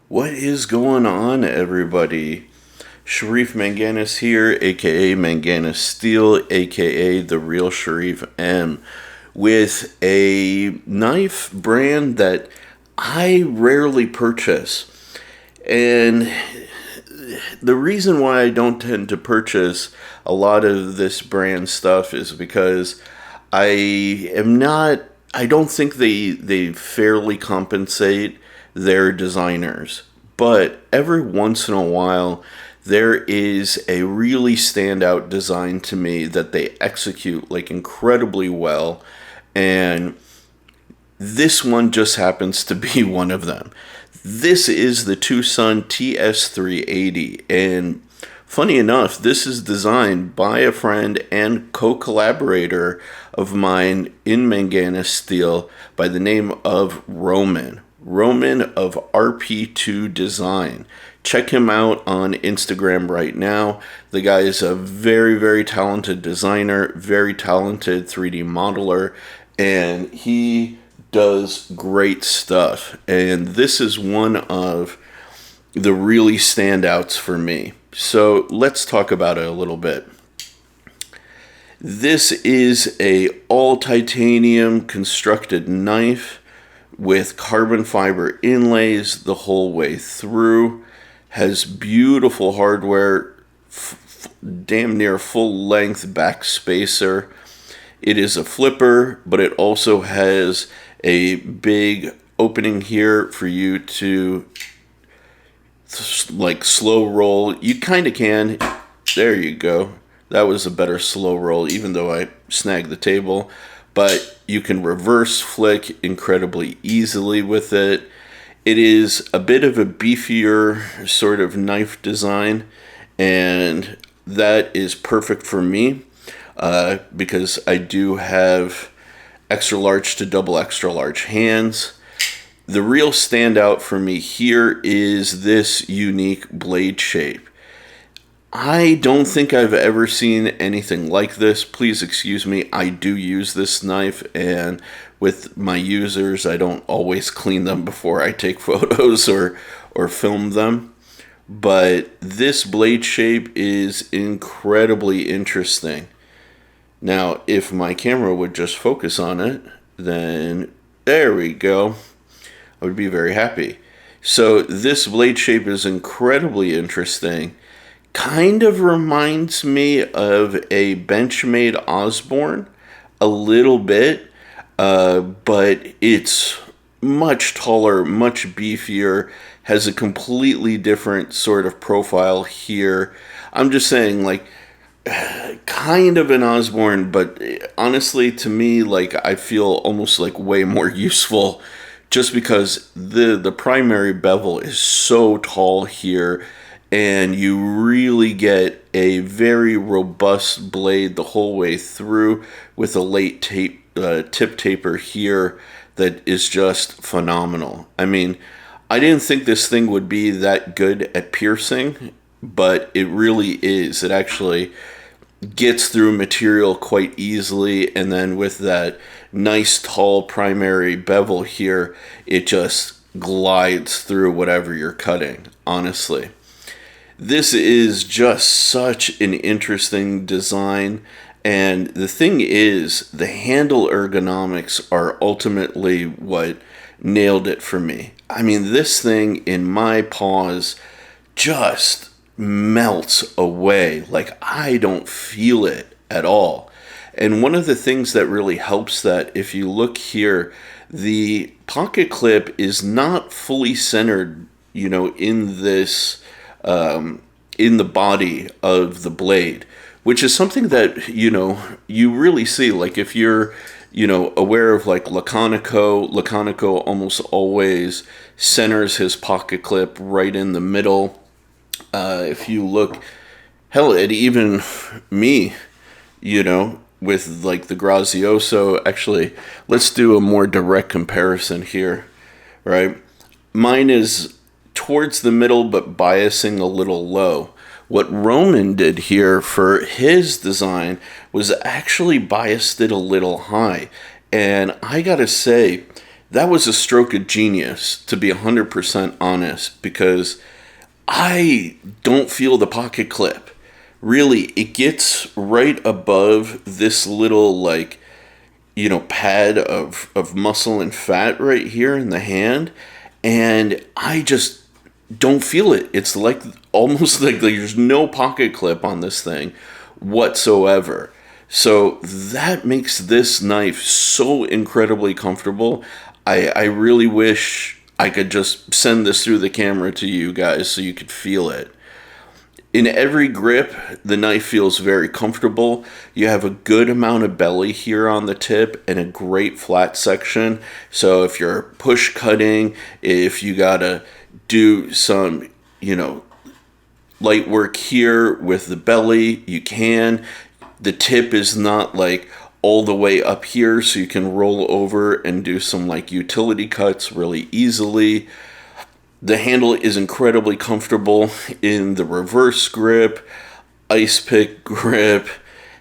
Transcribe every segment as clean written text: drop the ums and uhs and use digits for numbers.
What is going on, everybody? Sherif Manganas here, aka ManganasSteel, aka the Real Sherif M, with a knife brand that I rarely purchase. And the reason why I don't tend to purchase a lot of this brand stuff is because I don't think they fairly compensate their designers. But every once in a while, there is a really standout design to me that they execute like incredibly well. And this one just happens to be one of them. This is the Twosun TS380, and funny enough, this is designed by a friend and co-collaborator of mine in ManganasSteel by the name of Roman of RP2 Design. Check him out on Instagram right now. The guy is a very, very talented designer, very talented 3D modeler, and he does great stuff. And this is one of the really standouts for me. So let's talk about it a little bit. This is a all titanium constructed knife with carbon fiber inlays the whole way through. Has beautiful hardware, damn near full length back spacer. It is a flipper, but it also has a big opening here for you to like slow roll. You kind of can. There you go. That was a better slow roll, even though I snagged the table. But you can reverse flick incredibly easily with it. It is a bit of a beefier sort of knife design, and that is perfect for me because I do have extra large to double extra large hands. The real standout for me here is this unique blade shape. I don't think I've ever seen anything like this. Please excuse me, I do use this knife, and with my users, I don't always clean them before I take photos or film them. But this blade shape is incredibly interesting. Now, if my camera would just focus on it, then there we go. I would be very happy. So this blade shape is incredibly interesting. Kind of reminds me of a Benchmade Osborne a little bit, but it's much taller, much beefier, has a completely different sort of profile here. I'm just saying, like, kind of an Osborne, but honestly, to me, like, I feel almost like way more useful just because the primary bevel is so tall here, and you really get a very robust blade the whole way through with a late tip taper here that is just phenomenal. I mean, I didn't think this thing would be that good at piercing, but it really is. It actually gets through material quite easily, and then with that nice tall primary bevel here, it just glides through whatever you're cutting, honestly. This is just such an interesting design, and the thing is, the handle ergonomics are ultimately what nailed it for me. I mean, this thing in my paws just melts away. Like, I don't feel it at all. And one of the things that really helps that, if you look here, the pocket clip is not fully centered, you know, in this in the body of the blade, which is something that, you know, you really see. Like, if you're, you know, aware of like Laconico almost always centers his pocket clip right in the middle. If you look, hell, at even me, you know, with like the GRAZIOSO, actually, let's do a more direct comparison here, right? Mine is towards the middle, but biasing a little low. What Roman did here for his design was actually biased it a little high. And I gotta say, that was a stroke of genius, to be 100% honest, because I don't feel the pocket clip. Really, it gets right above this little, like, you know, pad of muscle and fat right here in the hand, and I just don't feel it. It's like almost like there's no pocket clip on this thing whatsoever. So that makes this knife so incredibly comfortable. I really wish I could just send this through the camera to you guys so you could feel it. In every grip, the knife feels very comfortable. You have a good amount of belly here on the tip and a great flat section. So if you're push cutting, if you gotta do some, you know, light work here with the belly, you can. The tip is not like all the way up here, so you can roll over and do some like utility cuts really easily. The handle is incredibly comfortable in the reverse grip, ice pick grip,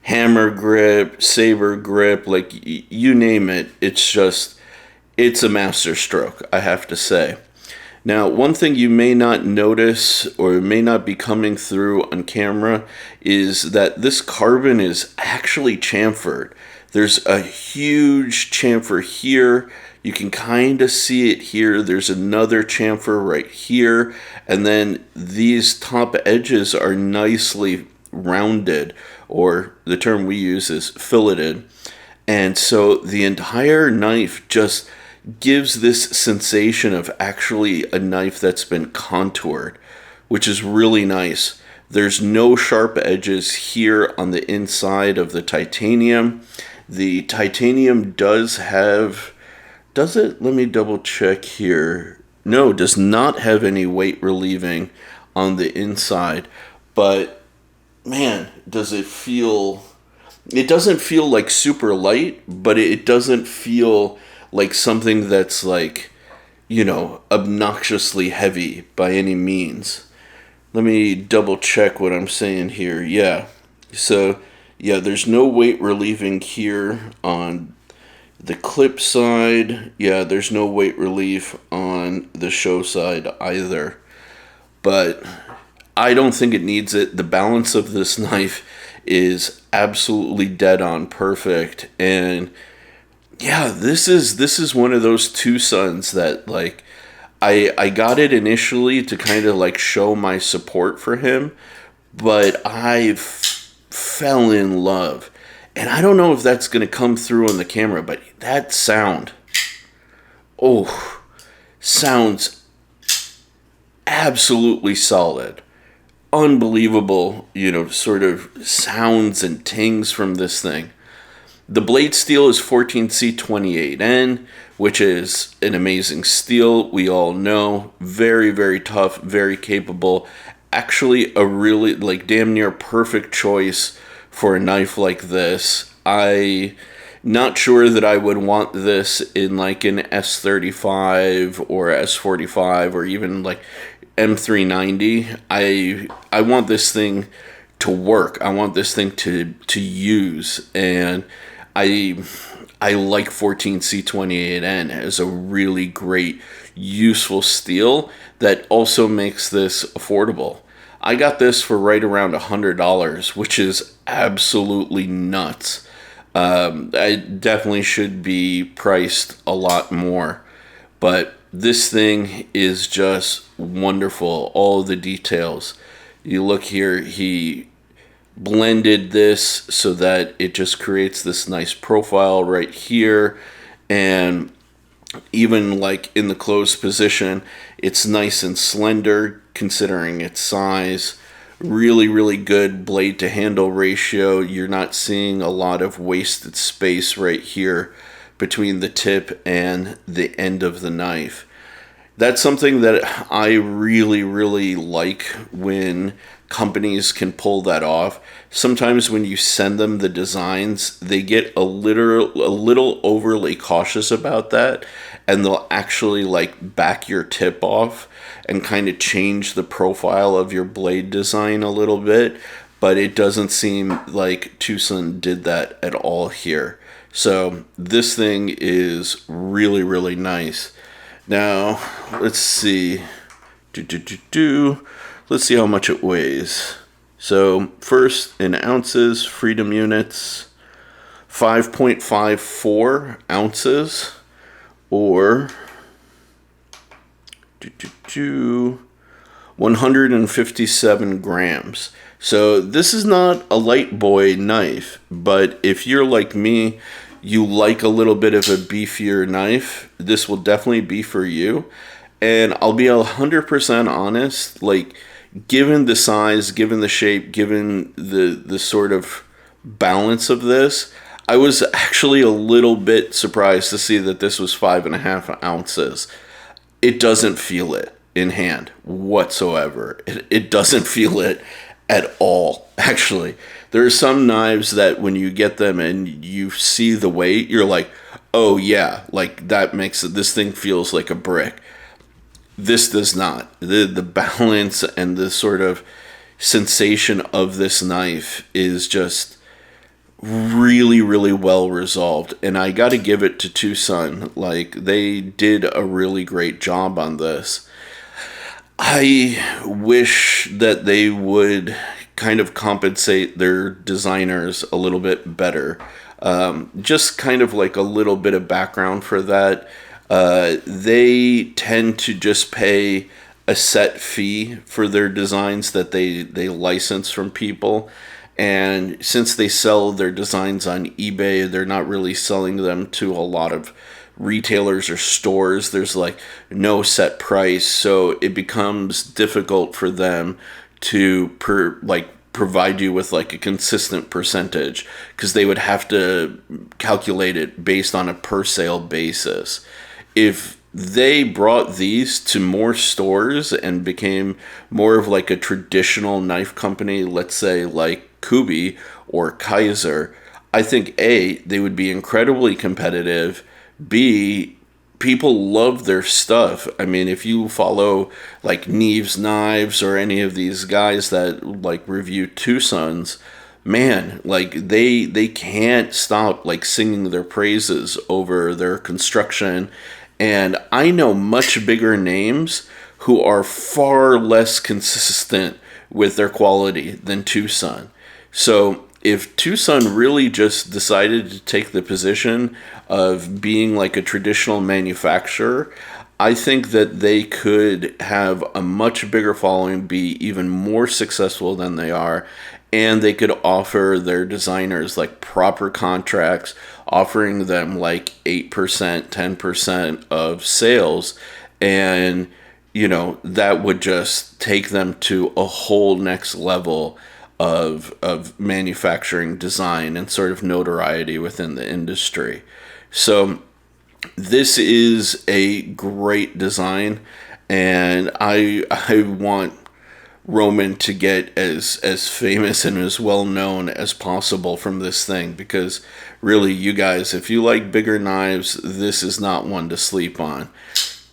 hammer grip, saber grip, like you name it. It's a master stroke, I have to say. Now, one thing you may not notice or may not be coming through on camera is that this carbon is actually chamfered. There's a huge chamfer here. You can kind of see it here. There's another chamfer right here. And then these top edges are nicely rounded, or the term we use is filleted. And so the entire knife just gives this sensation of actually a knife that's been contoured, which is really nice. There's no sharp edges here on the inside of the titanium. The titanium does have, does it? Let me double check here. No, does not have any weight relieving on the inside, but man, does it feel, it doesn't feel like super light, but it doesn't feel like something that's like, you know, obnoxiously heavy by any means. Let me double check what I'm saying here. Yeah. So, yeah, there's no weight relieving here on the clip side. Yeah, there's no weight relief on the show side either. But I don't think it needs it. The balance of this knife is absolutely dead on perfect. And yeah, this is one of those Twosuns that, like, I got it initially to kind of like show my support for him, but I fell in love. And I don't know if that's going to come through on the camera, but that sound, oh, sounds absolutely solid. Unbelievable, you know, sort of sounds and tings from this thing. The blade steel is 14C28N, which is an amazing steel. We all know. Very, very tough, very capable. Actually, a really, like, damn near perfect choice for a knife like this. I not sure that I would want this in, like, an S35 or S45 or even, like, M390. I want this thing to work. I want this thing to use, and I like 14C28N as a really great, useful steel that also makes this affordable. I got this for right around $100, which is absolutely nuts. I definitely should be priced a lot more, but this thing is just wonderful. All of the details. You look here, he blended this so that it just creates this nice profile right here, and even like in the closed position, it's nice and slender considering its size. Really, really good blade to handle ratio. You're not seeing a lot of wasted space right here between the tip and the end of the knife. That's something that I really, really like when companies can pull that off. Sometimes when you send them the designs, they get a little overly cautious about that, and they'll actually like back your tip off and kind of change the profile of your blade design a little bit, but it doesn't seem like Twosun did that at all here. So this thing is really, really nice. Now, let's see. Let's see how much it weighs. So first, in ounces, freedom units, 5.54 ounces, or 157 grams. So this is not a light boy knife, but if you're like me, you like a little bit of a beefier knife, this will definitely be for you. And I'll be 100% honest, like, given the size, given the shape, given the sort of balance of this, I was actually a little bit surprised to see that this was 5.5 ounces. It doesn't feel it in hand whatsoever. It doesn't feel it at all, actually. There are some knives that when you get them and you see the weight, you're like, oh yeah, like that makes it, this thing feels like a brick. This does not. The balance and the sort of sensation of this knife is just really, really well resolved. And I got to give it to Twosun. Like, they did a really great job on this. I wish that they would kind of compensate their designers a little bit better. Just kind of like a little bit of background for that. They tend to just pay a set fee for their designs that they license from people. And since they sell their designs on eBay, they're not really selling them to a lot of retailers or stores. There's like no set price, so it becomes difficult for them to provide you with like a consistent percentage, because they would have to calculate it based on a per sale basis. If they brought these to more stores and became more of like a traditional knife company, let's say like KUBEY or KIZER, I think A, they would be incredibly competitive. B, people love their stuff. I mean, if you follow like Neves Knives or any of these guys that like review Twosuns, man, like they can't stop like singing their praises over their construction. And I know much bigger names who are far less consistent with their quality than Twosun. So if Twosun really just decided to take the position of being like a traditional manufacturer, I think that they could have a much bigger following, be even more successful than they are, and they could offer their designers like proper contracts, offering them like 8%, 10% of sales, and you know, that would just take them to a whole next level of manufacturing design and sort of notoriety within the industry. So this is a great design, and I want Roman to get as famous and as well known as possible from this thing, because really, you guys, if you like bigger knives, this is not one to sleep on.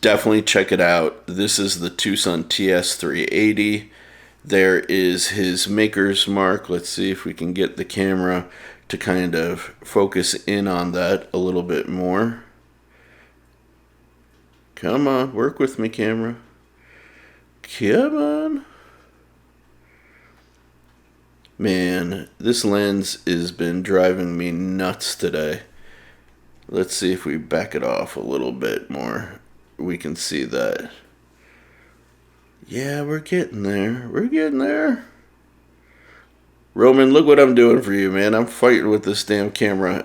Definitely check it out. This is the Twosun TS380. There is his maker's mark. Let's see if we can get the camera to kind of focus in on that a little bit more. Come on, work with me, camera. Come on. Man, this lens has been driving me nuts today. Let's see if we back it off a little bit more. We can see that. Yeah, we're getting there. We're getting there. Roman, look what I'm doing for you, man. I'm fighting with this damn camera.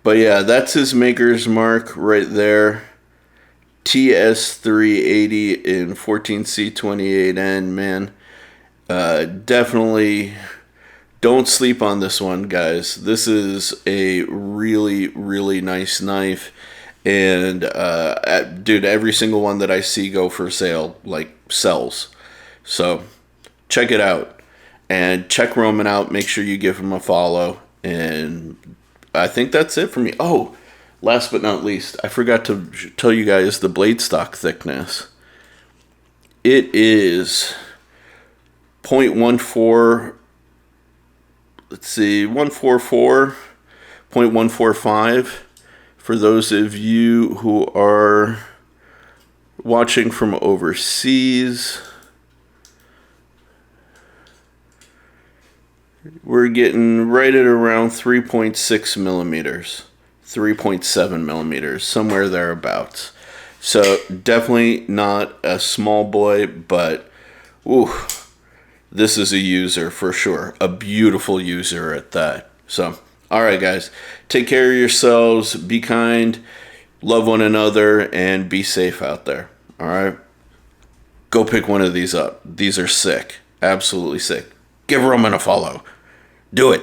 But yeah, that's his maker's mark right there. TS380 in 14C28N, man. Definitely don't sleep on this one, guys. This is a really, really nice knife. And dude, every single one that I see go for sale like sells. So check it out, and check Roman out. Make sure you give him a follow. And I think that's it for me. Oh, last but not least, I forgot to tell you guys the blade stock thickness. It is 0.14 let's see, 144.145 for those of you who are watching from overseas. We're getting right at around 3.6 millimeters, 3.7 millimeters, somewhere thereabouts. So definitely not a small boy, but ooh, this is a user for sure. A beautiful user at that. So, all right, guys, take care of yourselves, be kind, love one another, and be safe out there. All right? Go pick one of these up. These are sick. Absolutely sick. Give Roman a follow. Do it.